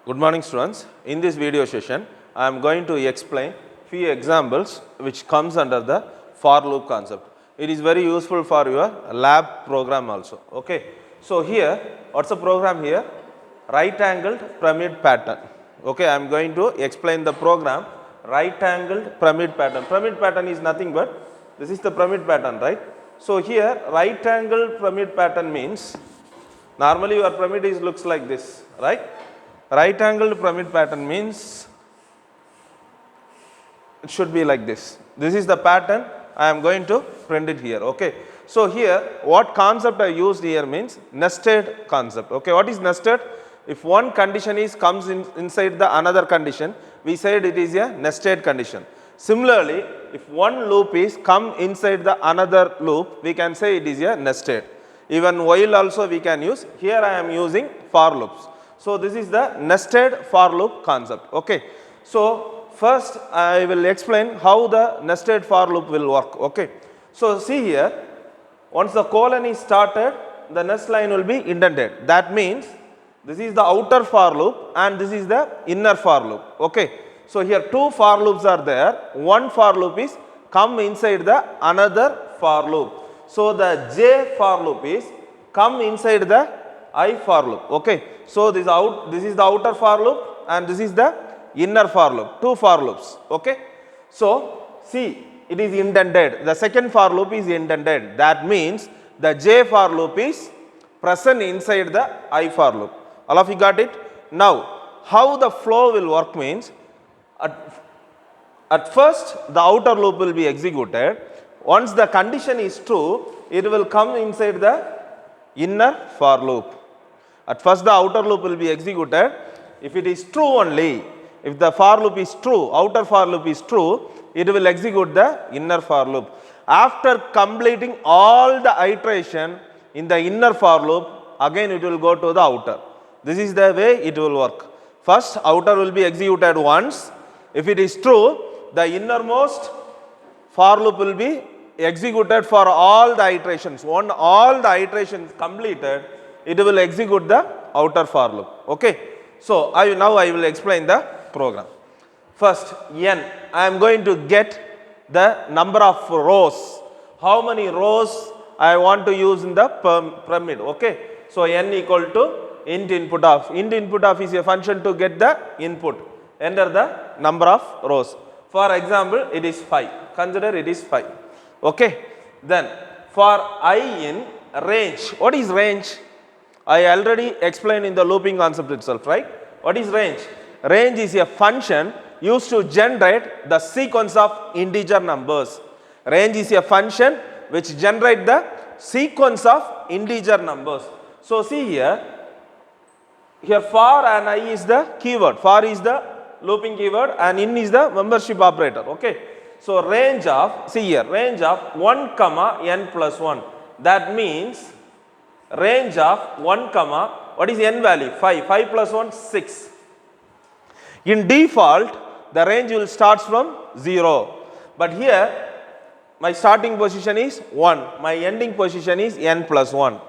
Good morning students. In this video session, I am going to explain few examples which comes under the for loop concept. It is very useful for your lab program also. Okay. So here, what's the program here? Right angled pyramid pattern. Okay, I am going to explain the program right angled pyramid pattern. Pyramid pattern is nothing but this is the pyramid pattern, right? So here right angled pyramid pattern means normally your pyramid is looks like this, right? Right angled pyramid pattern means it should be like this. This is the pattern. I am going to print it here. Okay. So here what concept I used here means nested concept. Okay. What is nested? If one condition is comes inside the another condition, we said it is a nested condition. Similarly, if one loop is come inside the another loop, we can say it is a nested. Even while also we can use. Here I am using for loops. So this is the nested for loop concept. Okay. So first I will explain how the nested for loop will work. Okay. So see here, once the colon is started, the next line will be indented. That means this is the outer for loop and this is the inner for loop. Okay. So here two for loops are there. One for loop is come inside the another for loop. So the J for loop is come inside the I for loop. Okay. So this is the outer for loop and this is the inner for loop. Two for loops. Okay. So see, it is indented. The second for loop is indented. That means the J for loop is present inside the I for loop. All of you got it? Now, how the flow will work means at first the outer loop will be executed. Once the condition is true, it will come inside the inner for loop. At first the outer loop will be executed. If it is true only, if the for loop is true, outer for loop is true, it will execute the inner for loop. After completing all the iteration in the inner for loop, again it will go to the outer. This is the way it will work. First outer will be executed once. If it is true, the innermost for loop will be executed for all the iterations. When all the iterations completed, it will execute the outer for loop. Okay. So now I will explain the program. First n, I am going to get the number of rows. How many rows I want to use in the pyramid. Okay. So n equal to int input of. Int input of is a function to get the input. Enter the number of rows. For example, it is 5. Consider it is 5. Okay. Then for I in range. What is range? I already explained in the looping concept itself, right? What is range? Range is a function used to generate the sequence of integer numbers. Range is a function which generate the sequence of integer numbers. So see here for and I is the keyword. For is the looping keyword and in is the membership operator. Okay. So range of, see here, range of 1 comma n plus 1. That means range of 1 comma, what is n value? 5. 5 plus 1, 6. In default, the range will start from 0. But here, my starting position is 1. My ending position is n plus 1.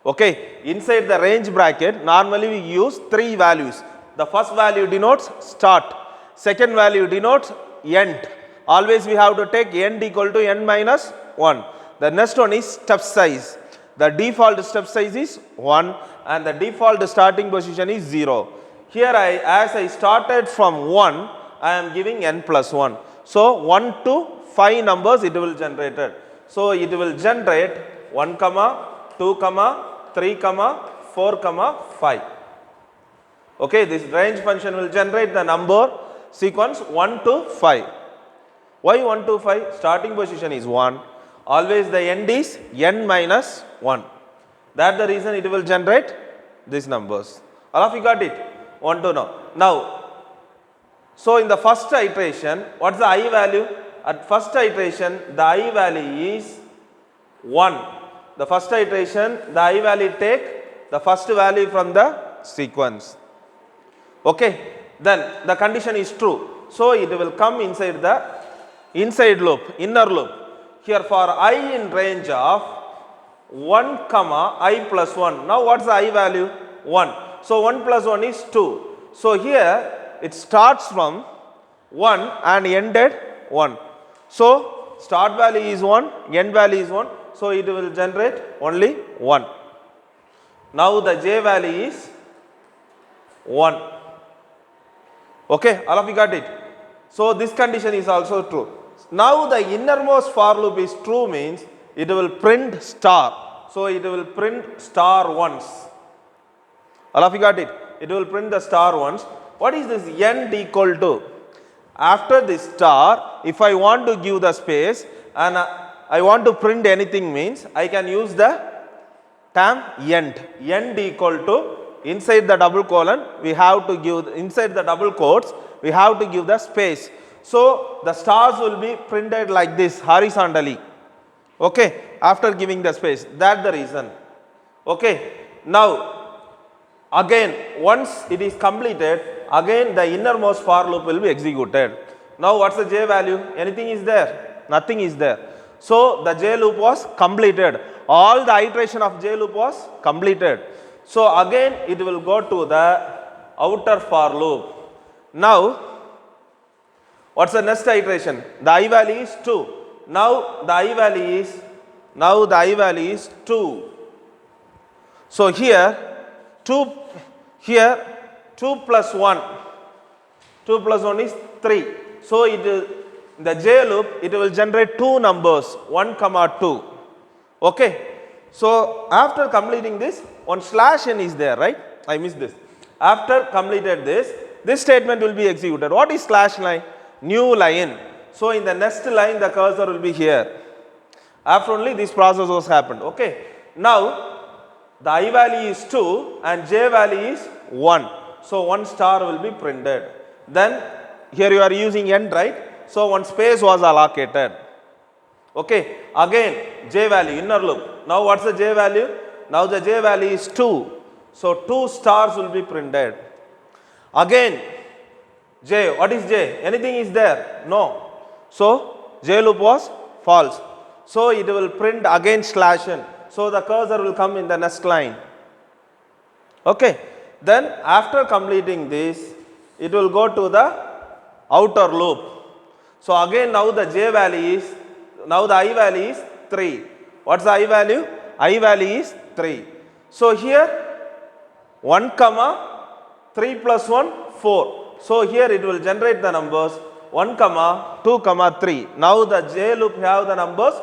Okay. Inside the range bracket, normally we use 3 values. The first value denotes start. Second value denotes end. Always we have to take end equal to n minus 1. The next one is step size. The default step size is 1 and the default starting position is 0. Here as I started from 1, I am giving n plus 1. So 1 to 5 numbers it will generate. So it will generate 1 comma, 2 comma, 3 comma, 4 comma, 5. Okay, this range function will generate the number sequence 1 to 5. Why 1 to 5? Starting position is 1. Always the end is n minus 1. That's the reason it will generate these numbers. All of you got it? Want to know? Now, so in the first iteration, what's the I value? At first iteration, the I value is 1. The first iteration, the I value take the first value from the sequence. Okay. Then the condition is true. So it will come inside the inside loop, inner loop. Here for I in range of 1 comma I plus 1. Now what's the I value? 1. So 1 plus 1 is 2. So here it starts from 1 and ended 1. So start value is 1, end value is 1. So it will generate only 1. Now the j value is 1. Okay, all of you got it? So this condition is also true. Now the innermost for loop is true means it will print star. So it will print star once. All of you got it? It will print the star once. What is this end equal to? After this star, if I want to give the space and I want to print anything means I can use the term end. End equal to, inside the double colon we have to give, inside the double quotes we have to give the space. So the stars will be printed like this horizontally. Okay, after giving the space. That's the reason. Okay, now again once it is completed, again the innermost for loop will be executed. Now what's the j value? Anything is there? Nothing is there. So the j loop was completed. All the iteration of j loop was completed. So again it will go to the outer for loop. Now what's the next iteration? The I value is 2. Now the I value is 2. So here 2 plus 1. 2 plus 1 is 3. So the j loop, it will generate two numbers, 1, 2. Okay. So after completing this, one slash n is there, right? I missed this. After completed this statement will be executed. What is slash line? New line. So in the next line the cursor will be here. After only this process was happened. Okay. Now the I value is 2 and j value is 1. So one star will be printed. Then here you are using end, right? So one space was allocated. Okay. Again j value, inner loop. Now what's the j value? Now the j value is 2. So 2 stars will be printed. Again j, what is j? Anything is there? No. So j loop was false. So it will print again slash n. So the cursor will come in the next line. Okay. Then after completing this, it will go to the outer loop. So again now the j value is, now the I value is 3. What's the I value? I value is 3. So here 1, 3 plus 1, 4. So here it will generate the numbers 1, 2, 3. Now the j loop have the numbers,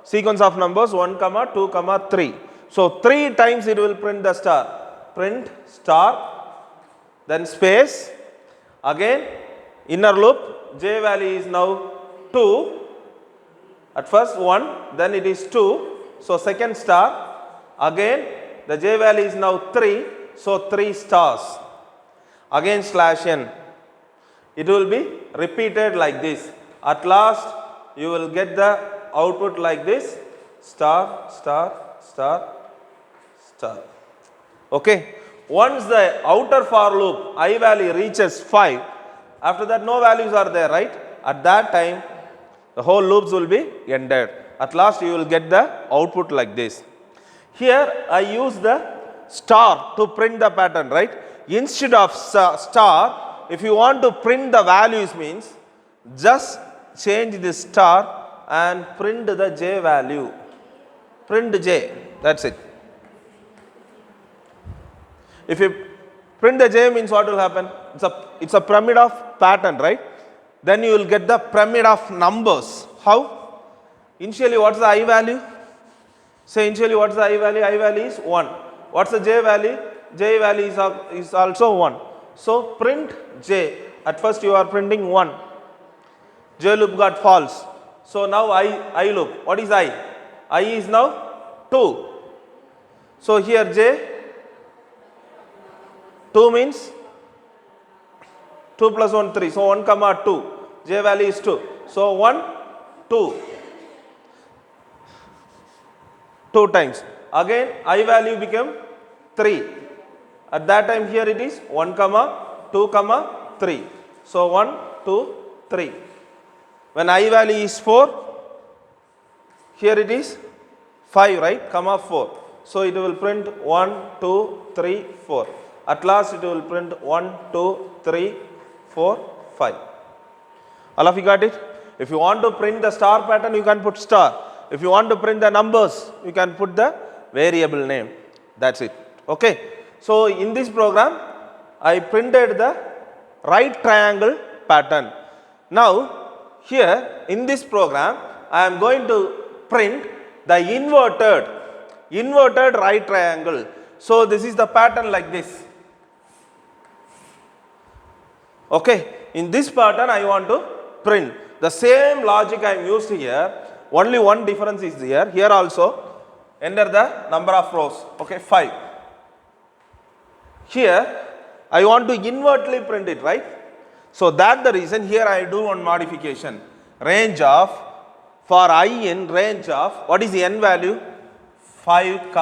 sequence of numbers 1, 2, 3. So 3 times it will print the star. Print star, then space, again inner loop, j value is now 2. At first 1, then it is 2. So second star, again the j value is now 3. So 3 stars. Again slash n. It will be repeated like this. At last you will get the output like this, star, star, star, star. Okay. Once the outer for loop I value reaches 5, after that no values are there, right? At that time the whole loops will be ended. At last you will get the output like this. Here I use the star to print the pattern, right? Instead of star, if you want to print the values means just change the star and print the j value. Print j, that's it. If you print the j means what will happen? It's a pyramid of pattern, right? Then you will get the pyramid of numbers. How? Initially what's the I value? Say initially what's the I value? I value is 1. What's the j value? J value is also 1. So print j. At first you are printing 1. J loop got false. So now I loop. What is I? I is now 2. So here j, 2 means 2 plus 1, 3. So 1, 2. J value is 2. So 1, 2. 2 times. Again I value became 3. At that time here it is 1, 2, 3. So 1, 2, 3. When I value is 4, here it is 5, right? 4. So it will print 1, 2, 3, 4. At last it will print 1, 2, 3, 4, 5. All of you got it? If you want to print the star pattern, you can put star. If you want to print the numbers, you can put the variable name. That's it. Okay. So in this program, I printed the right triangle pattern. Now here in this program, I am going to print the inverted right triangle. So this is the pattern like this. Okay. In this pattern, I want to print. The same logic I am used here. Only one difference is here. Here also, enter the number of rows. Okay, 5. Here, I want to invertly print it, right? So that's the reason here I do one modification. Range of, for I in range of, what is the n value? 5,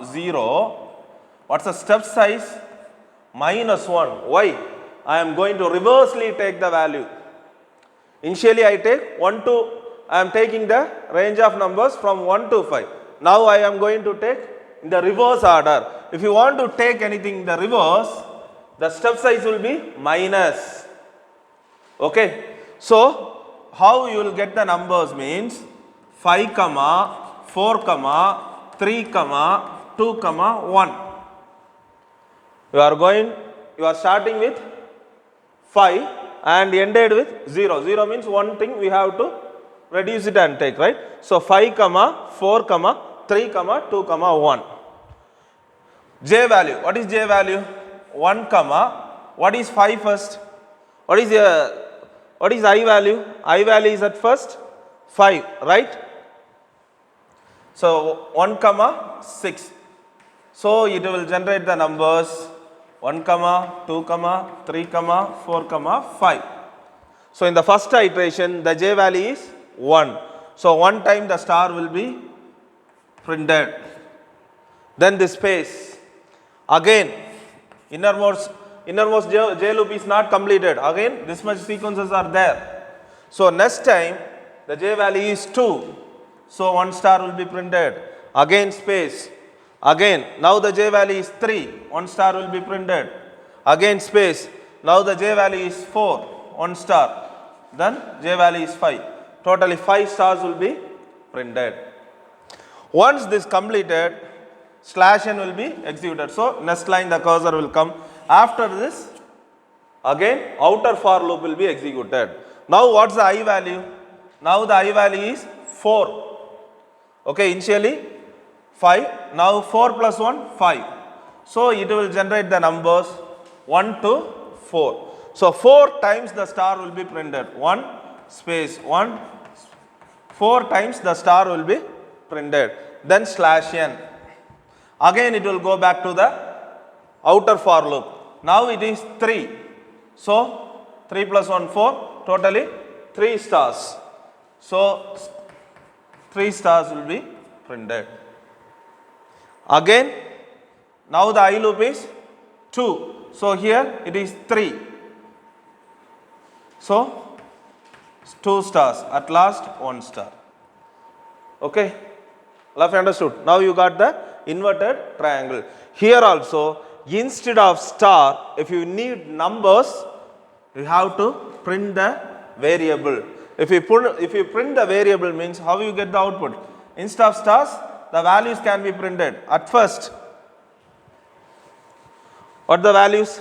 0. What's the step size? -1. Why? I am going to reversely take the value. Initially I take 1 to, I am taking the range of numbers from 1 to 5. Now I am going to take in the reverse order. If you want to take anything in the reverse, the step size will be minus. Okay. So how you will get the numbers means 5, 4, 3, 2, 1. You are starting with 5 and ended with 0. 0 means one thing we have to reduce it and take, right? So 5, 4, 3, 2, 1. J value. What is J value? 1, what is 5 first? What is I value? I value is at first 5, right? So 1, 6. So it will generate the numbers 1, 2, 3, 4, 5. So in the first iteration, the J value is 1. So one time the star will be printed. Then this space. Again, innermost J loop is not completed. Again, this much sequences are there. So next time, the J value is 2. So one star will be printed. Again space. Again, now the J value is 3. One star will be printed. Again space. Now the J value is 4. One star. Then J value is 5. Totally 5 stars will be printed. Once this completed, /n will be executed. So next line the cursor will come. After this, again outer for loop will be executed. Now what's the I value? Now the I value is 4. Okay, initially 5. Now 4 plus 1, 5. So it will generate the numbers 1 to 4. So 4 times the star will be printed. 1 space 1. 4 times the star will be printed. Then /n. Again it will go back to the outer for loop. Now it is 3. So 3 plus 1, 4. Totally 3 stars. So 3 stars will be printed. Again, now the I loop is 2. So here it is 3. So 2 stars. At last 1 star. Okay. All of you understood? Now you got the inverted triangle. Here also, instead of star, if you need numbers, you have to print the variable. If you print the variable means how you get the output? Instead of stars, the values can be printed. At first, what the values?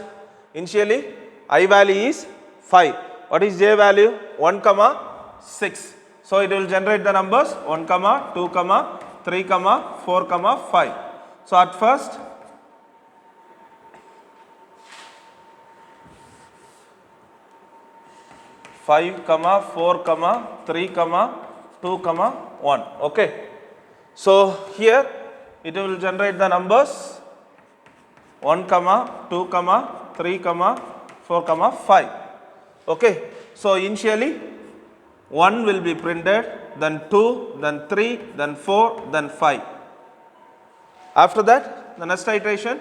Initially, I value is 5. What is J value? 1, 6. So it will generate the numbers 1, 2, 3, 4, 5. So at first, five, 4, 3, 2, 1. Okay. So here it will generate the numbers 1, 2, 3, 4, 5. Okay. So initially 1 will be printed, then 2, then 3, then 4, then 5. After that, the next iteration,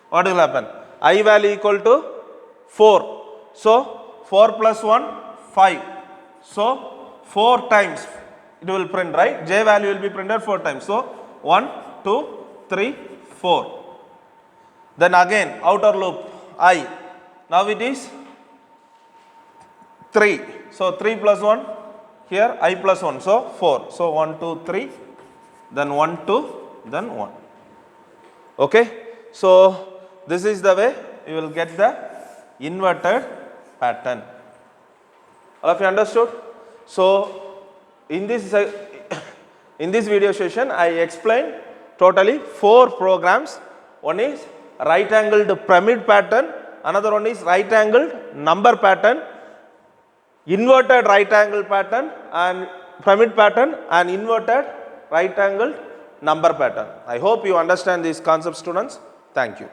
what will happen? I value equal to 4. So 4 plus 1, 5. So 4 times it will print, right? J value will be printed 4 times. So 1, 2, 3, 4. Then again outer loop I. Now it is 3. So 3 plus 1, here I plus 1, so 4. So 1, 2, 3, then 1, 2, then 1. Okay. So this is the way you will get the inverted pattern. All of you understood? So in this video session I explained totally 4 programs. One is right angled pyramid pattern, another one is right angled number pattern, inverted right angle pattern and pyramid pattern, and inverted right angled number pattern. I hope you understand these concepts, students. Thank you.